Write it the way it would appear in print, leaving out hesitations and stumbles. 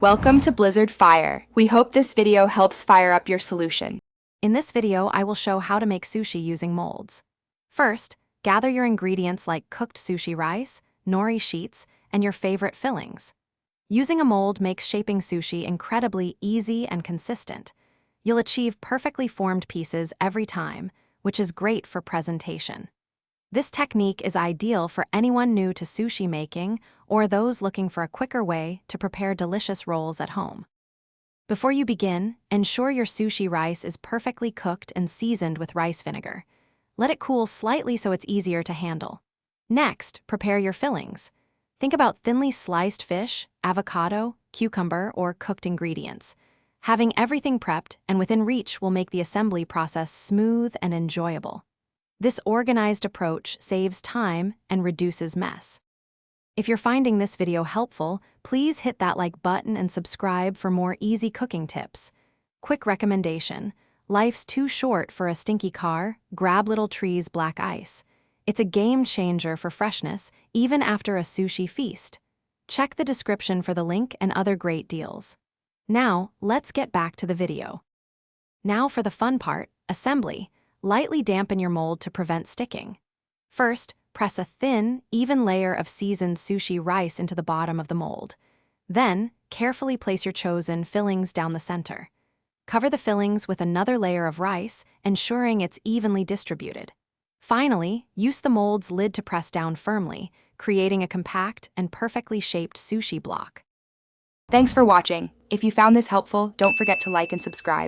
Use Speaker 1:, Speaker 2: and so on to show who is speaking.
Speaker 1: Welcome to Blizzard Fire. We hope this video helps fire up your solution.
Speaker 2: In this video, I will show how to make sushi using molds. First, gather your ingredients like cooked sushi rice, nori sheets, and your favorite fillings. Using a mold makes shaping sushi incredibly easy and consistent. You'll achieve perfectly formed pieces every time, which is great for presentation. This technique is ideal for anyone new to sushi making or those looking for a quicker way to prepare delicious rolls at home. Before you begin, ensure your sushi rice is perfectly cooked and seasoned with rice vinegar. Let it cool slightly so it's easier to handle. Next, prepare your fillings. Think about thinly sliced fish, avocado, cucumber, or cooked ingredients. Having everything prepped and within reach will make the assembly process smooth and enjoyable. This organized approach saves time and reduces mess. If you're finding this video helpful, please hit that like button and subscribe for more easy cooking tips. Quick recommendation: life's too short for a stinky car, grab Little Tree's black ice. It's a game changer for freshness, even after a sushi feast. Check the description for the link and other great deals. Now, let's get back to the video. Now for the fun part, assembly. Lightly dampen your mold to prevent sticking. First, press a thin, even layer of seasoned sushi rice into the bottom of the mold. Then, carefully place your chosen fillings down the center. Cover the fillings with another layer of rice, ensuring it's evenly distributed. Finally, use the mold's lid to press down firmly, creating a compact and perfectly shaped sushi block.
Speaker 1: Thanks for watching. If you found this helpful, don't forget to like and subscribe.